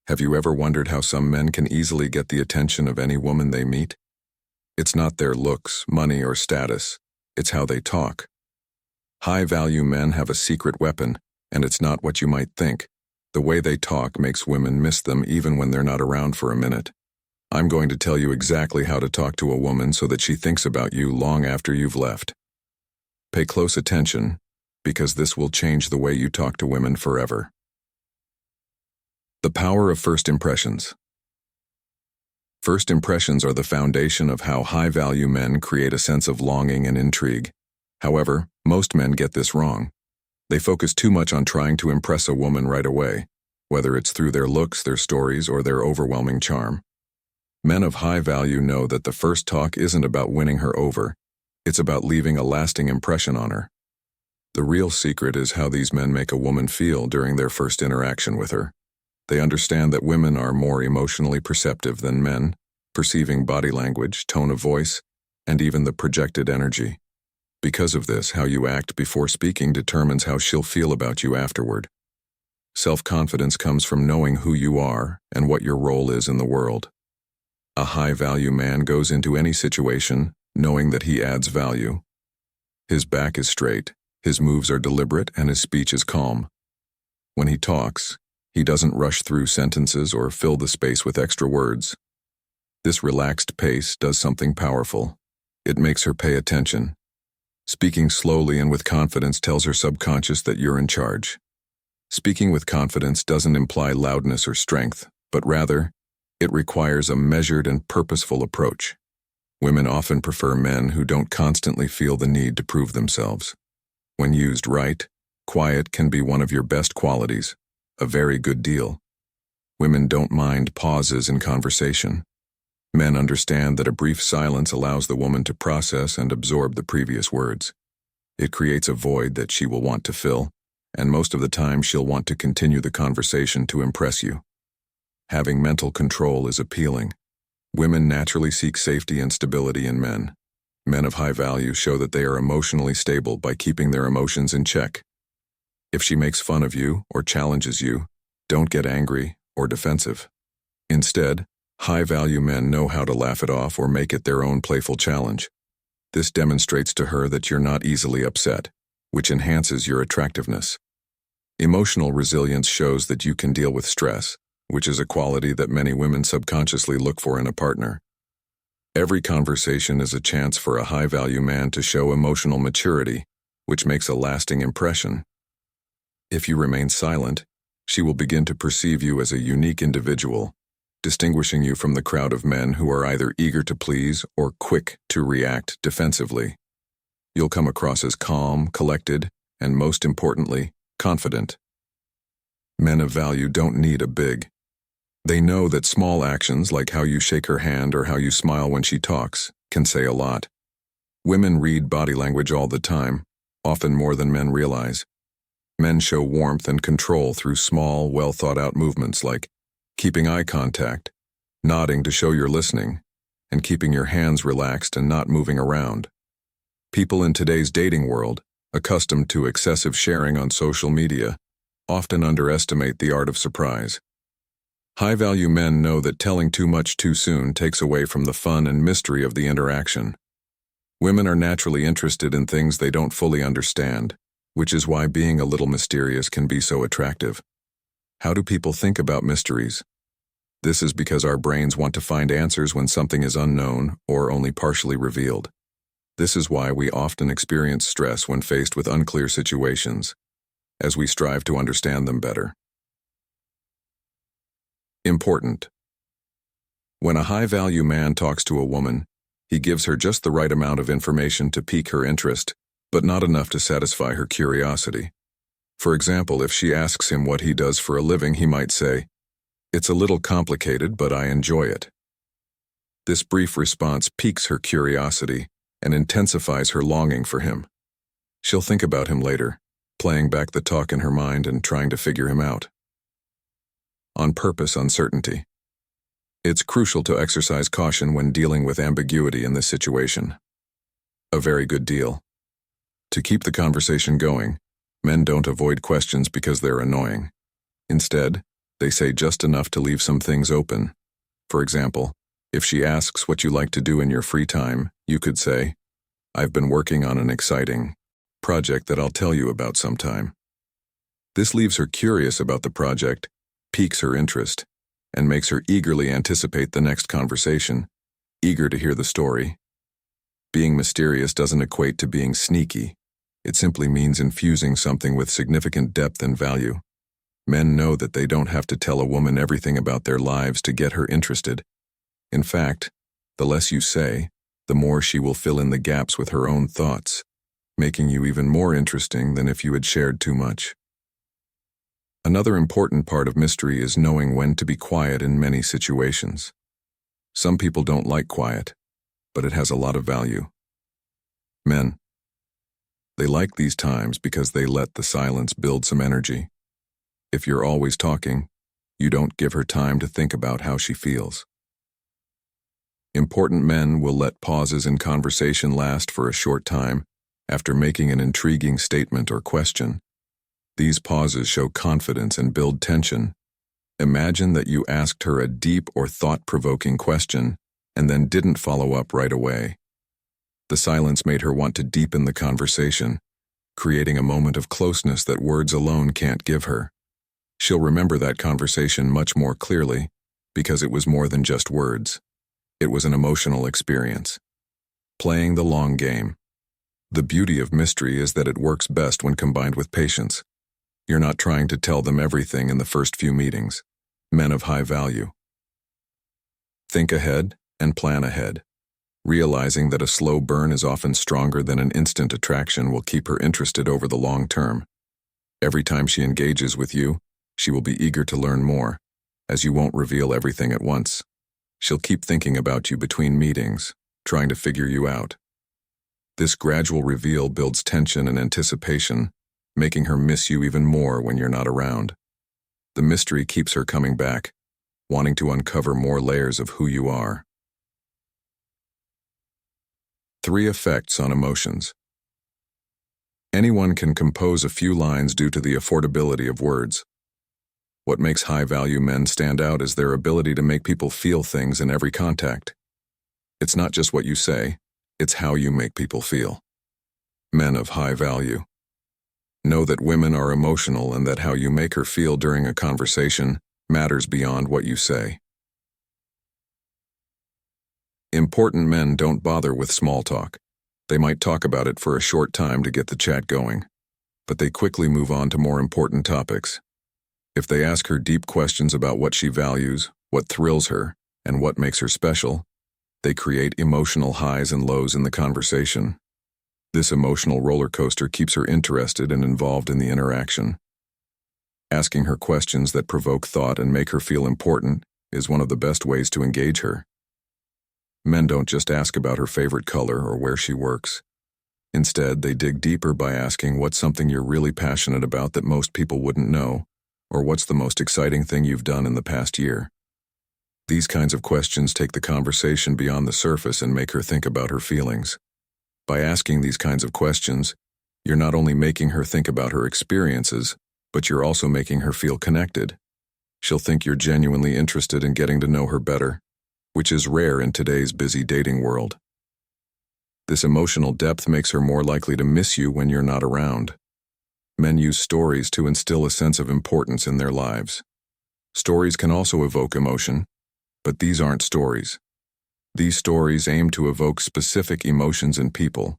Have you ever wondered how some men can easily get the attention of any woman they meet? It's not their looks, money, or status. It's how they talk. High-value men have a secret weapon, and it's not what you might think. The way they talk makes women miss them even when they're not around for a minute. I'm going to tell you exactly how to talk to a woman so that she thinks about you long after you've left. Pay close attention, because this will change the way you talk to women forever. The power of first impressions. First impressions are the foundation of how high-value men create a sense of longing and intrigue. However, most men get this wrong. They focus too much on trying to impress a woman right away, whether it's through their looks, their stories, or their overwhelming charm. Men of high value know that the first talk isn't about winning her over, it's about leaving a lasting impression on her. The real secret is how these men make a woman feel during their first interaction with her. They understand that women are more emotionally perceptive than men, perceiving body language, tone of voice, and even the projected energy. Because of this, how you act before speaking determines how she'll feel about you afterward. Self-confidence comes from knowing who you are and what your role is in the world. A high-value man goes into any situation knowing that he adds value. His back is straight, his moves are deliberate, and his speech is calm. When he talks, he doesn't rush through sentences or fill the space with extra words. This relaxed pace does something powerful. It makes her pay attention. Speaking slowly and with confidence tells her subconscious that you're in charge. Speaking with confidence doesn't imply loudness or strength, but rather, it requires a measured and purposeful approach. Women often prefer men who don't constantly feel the need to prove themselves. When used right, quiet can be one of your best qualities, a very good deal. Women don't mind pauses in conversation. Men understand that a brief silence allows the woman to process and absorb the previous words. It creates a void that she will want to fill, and most of the time she'll want to continue the conversation to impress you. Having mental control is appealing. Women naturally seek safety and stability in men. Men of high value show that they are emotionally stable by keeping their emotions in check. If she makes fun of you or challenges you, don't get angry or defensive. Instead, high-value men know how to laugh it off or make it their own playful challenge. This demonstrates to her that you're not easily upset, which enhances your attractiveness. Emotional resilience shows that you can deal with stress, which is a quality that many women subconsciously look for in a partner. Every conversation is a chance for a high-value man to show emotional maturity, which makes a lasting impression. If you remain silent, she will begin to perceive you as a unique individual, distinguishing you from the crowd of men who are either eager to please or quick to react defensively. You'll come across as calm, collected, and most importantly, confident. Men of value don't need a big. They know that small actions like how you shake her hand or how you smile when she talks can say a lot. Women read body language all the time, often more than men realize. Men show warmth and control through small, well-thought-out movements like keeping eye contact, nodding to show you're listening, and keeping your hands relaxed and not moving around. People in today's dating world, accustomed to excessive sharing on social media, often underestimate the art of surprise. High-value men know that telling too much too soon takes away from the fun and mystery of the interaction. Women are naturally interested in things they don't fully understand, which is why being a little mysterious can be so attractive. How do people think about mysteries? This is because our brains want to find answers when something is unknown or only partially revealed. This is why we often experience stress when faced with unclear situations, as we strive to understand them better. Important. When a high-value man talks to a woman, he gives her just the right amount of information to pique her interest, but not enough to satisfy her curiosity. For example, if she asks him what he does for a living, he might say, "It's a little complicated, but I enjoy it." This brief response piques her curiosity and intensifies her longing for him. She'll think about him later, playing back the talk in her mind and trying to figure him out. On purpose uncertainty. It's crucial to exercise caution when dealing with ambiguity in this situation. A very good deal. To keep the conversation going, men don't avoid questions because they're annoying. Instead, They say just enough to leave some things open. For example, if she asks what you like to do in your free time, you could say, "I've been working on an exciting project that I'll tell you about sometime." This leaves her curious about the project, piques her interest, and makes her eagerly anticipate the next conversation, eager to hear the story. Being mysterious doesn't equate to being sneaky. It simply means infusing something with significant depth and value. Men know that they don't have to tell a woman everything about their lives to get her interested. In fact, the less you say, the more she will fill in the gaps with her own thoughts, making you even more interesting than if you had shared too much. Another important part of mystery is knowing when to be quiet in many situations. Some people don't like quiet, but it has a lot of value. Men. They like these times because they let the silence build some energy. If you're always talking, you don't give her time to think about how she feels. Important men will let pauses in conversation last for a short time after making an intriguing statement or question. These pauses show confidence and build tension. Imagine that you asked her a deep or thought-provoking question and then didn't follow up right away. The silence made her want to deepen the conversation, creating a moment of closeness that words alone can't give her. She'll remember that conversation much more clearly because it was more than just words. It was an emotional experience. Playing the long game. The beauty of mystery is that it works best when combined with patience. You're not trying to tell them everything in the first few meetings. Men of high value. Think ahead and plan ahead. Realizing that a slow burn is often stronger than an instant attraction will keep her interested over the long term. Every time she engages with you, she will be eager to learn more, as you won't reveal everything at once. She'll keep thinking about you between meetings, trying to figure you out. This gradual reveal builds tension and anticipation, making her miss you even more when you're not around. The mystery keeps her coming back, wanting to uncover more layers of who you are. 3 effects on emotions. Anyone can compose a few lines due to the affordability of words. What makes high-value men stand out is their ability to make people feel things in every contact. It's not just what you say, it's how you make people feel. Men of high value. Know that women are emotional and that how you make her feel during a conversation matters beyond what you say. Important men don't bother with small talk. They might talk about it for a short time to get the chat going, but they quickly move on to more important topics. If they ask her deep questions about what she values, what thrills her, and what makes her special, they create emotional highs and lows in the conversation. This emotional roller coaster keeps her interested and involved in the interaction. Asking her questions that provoke thought and make her feel important is one of the best ways to engage her. Men don't just ask about her favorite color or where she works. Instead, they dig deeper by asking what's something you're really passionate about that most people wouldn't know, or what's the most exciting thing you've done in the past year. These kinds of questions take the conversation beyond the surface and make her think about her feelings. By asking these kinds of questions, you're not only making her think about her experiences, but you're also making her feel connected. She'll think you're genuinely interested in getting to know her better, which is rare in today's busy dating world. This emotional depth makes her more likely to miss you when you're not around. Men use stories to instill a sense of importance in their lives. Stories can also evoke emotion, but these aren't stories. These stories aim to evoke specific emotions in people.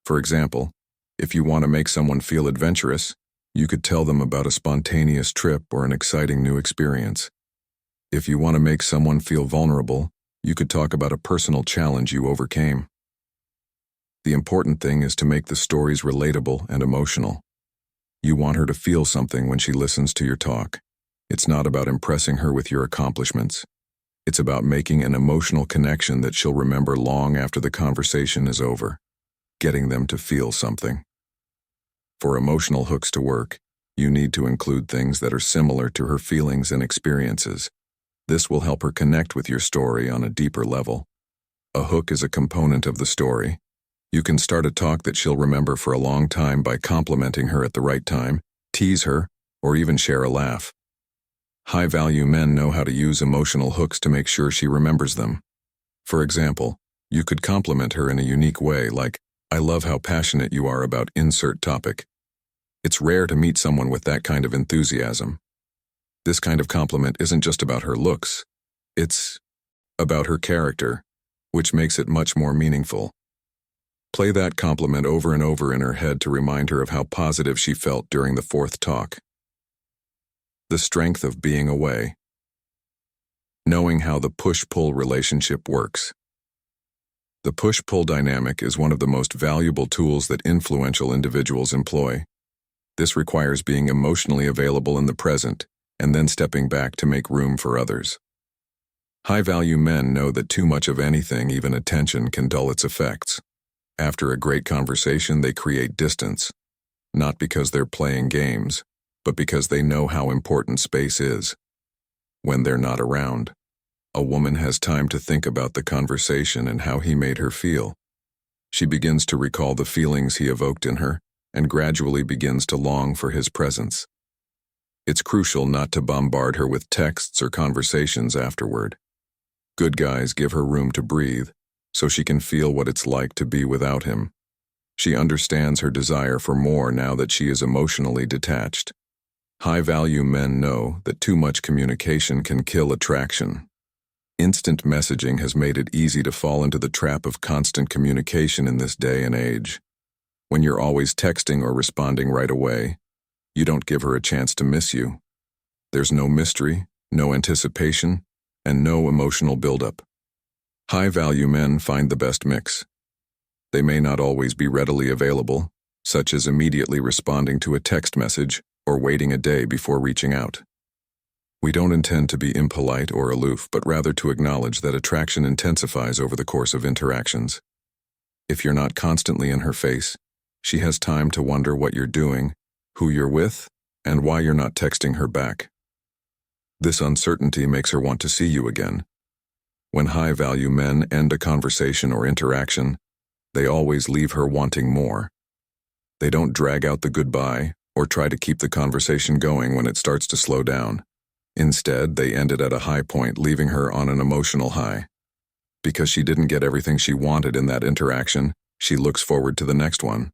For example, if you want to make someone feel adventurous, you could tell them about a spontaneous trip or an exciting new experience. If you want to make someone feel vulnerable, you could talk about a personal challenge you overcame. The important thing is to make the stories relatable and emotional. You want her to feel something when she listens to your talk. It's not about impressing her with your accomplishments. It's about making an emotional connection that she'll remember long after the conversation is over, getting them to feel something. For emotional hooks to work, you need to include things that are similar to her feelings and experiences. This will help her connect with your story on a deeper level. A hook is a component of the story. You can start a talk that she'll remember for a long time by complimenting her at the right time, tease her, or even share a laugh. High-value men know how to use emotional hooks to make sure she remembers them. For example, you could compliment her in a unique way, like, "I love how passionate you are about insert topic." It's rare to meet someone with that kind of enthusiasm. This kind of compliment isn't just about her looks. It's about her character, which makes it much more meaningful. Play that compliment over and over in her head to remind her of how positive she felt during the fourth talk. The strength of being away. Knowing how the push-pull relationship works. The push-pull dynamic is one of the most valuable tools that influential individuals employ. This requires being emotionally available in the present and then stepping back to make room for others. High-value men know that too much of anything, even attention, can dull its effects. After a great conversation, they create distance, not because they're playing games, but because they know how important space is. When they're not around, a woman has time to think about the conversation and how he made her feel. She begins to recall the feelings he evoked in her and gradually begins to long for his presence. It's crucial not to bombard her with texts or conversations afterward. Good guys give her room to breathe, so she can feel what it's like to be without him. She understands her desire for more now that she is emotionally detached. High-value men know that too much communication can kill attraction. Instant messaging has made it easy to fall into the trap of constant communication in this day and age. When you're always texting or responding right away, you don't give her a chance to miss you. There's no mystery, no anticipation, and no emotional buildup. High-value men find the best mix. They may not always be readily available, such as immediately responding to a text message or waiting a day before reaching out. We don't intend to be impolite or aloof, but rather to acknowledge that attraction intensifies over the course of interactions. If you're not constantly in her face, she has time to wonder what you're doing, who you're with, and why you're not texting her back. This uncertainty makes her want to see you again. When high-value men end a conversation or interaction, they always leave her wanting more. They don't drag out the goodbye or try to keep the conversation going when it starts to slow down. Instead, they end it at a high point, leaving her on an emotional high. Because she didn't get everything she wanted in that interaction, she looks forward to the next one.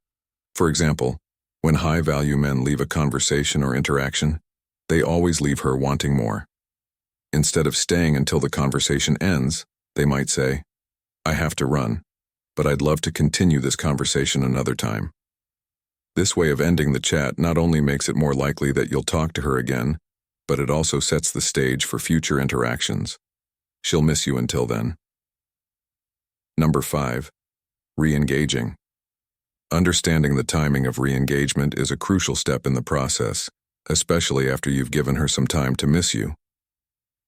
For example, when high-value men leave a conversation or interaction, they always leave her wanting more. Instead of staying until the conversation ends, they might say, "I have to run, but I'd love to continue this conversation another time." This way of ending the chat not only makes it more likely that you'll talk to her again, but it also sets the stage for future interactions. She'll miss you until then. Number 5. Re-engaging. Understanding the timing of re-engagement is a crucial step in the process, especially after you've given her some time to miss you.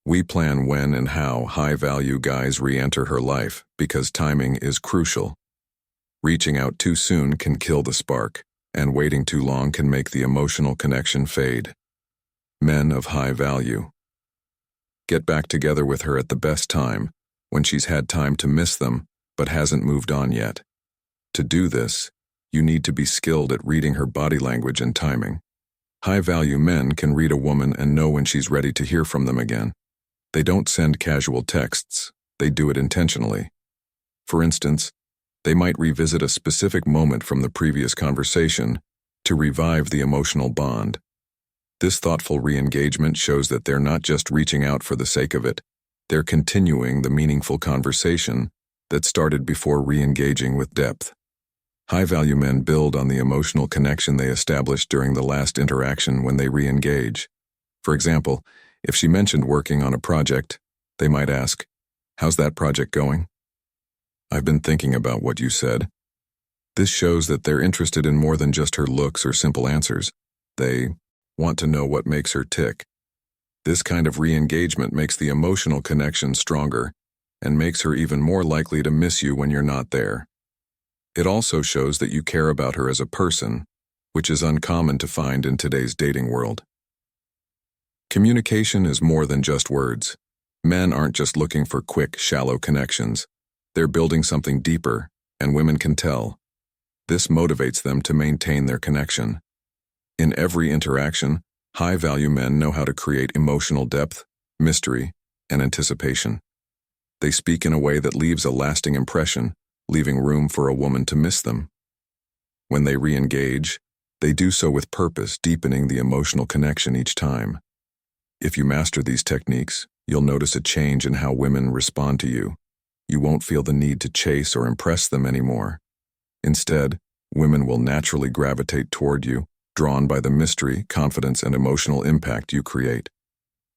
We plan when and how high-value guys re-enter her life because timing is crucial. Reaching out too soon can kill the spark, and waiting too long can make the emotional connection fade. Men of high value. Get back together with her at the best time, when she's had time to miss them, but hasn't moved on yet. To do this, you need to be skilled at reading her body language and timing. High-value men can read a woman and know when she's ready to hear from them again. They don't send casual texts, they do it intentionally. For instance, they might revisit a specific moment from the previous conversation to revive the emotional bond. This thoughtful re-engagement shows that they're not just reaching out for the sake of it, they're continuing the meaningful conversation that started before re-engaging with depth. High-value men build on the emotional connection they established during the last interaction when they re-engage. For example, if she mentioned working on a project, they might ask, "How's that project going?" "I've been thinking about what you said." This shows that they're interested in more than just her looks or simple answers. They want to know what makes her tick. This kind of re-engagement makes the emotional connection stronger and makes her even more likely to miss you when you're not there. It also shows that you care about her as a person, which is uncommon to find in today's dating world. Communication is more than just words. Men aren't just looking for quick, shallow connections. They're building something deeper, and women can tell. This motivates them to maintain their connection. In every interaction, High-value men know how to create emotional depth, mystery, and anticipation. They speak in a way that leaves a lasting impression, leaving room for a woman to miss them. When they re-engage, they do so with purpose, deepening the emotional connection each time. If you master these techniques, you'll notice a change in how women respond to you. You won't feel the need to chase or impress them anymore. Instead, women will naturally gravitate toward you, drawn by the mystery, confidence, and emotional impact you create.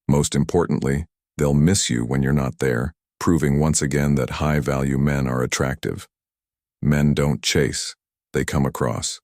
Most importantly, they'll miss you when you're not there, proving once again that high-value men are attractive. Men don't chase, they come across.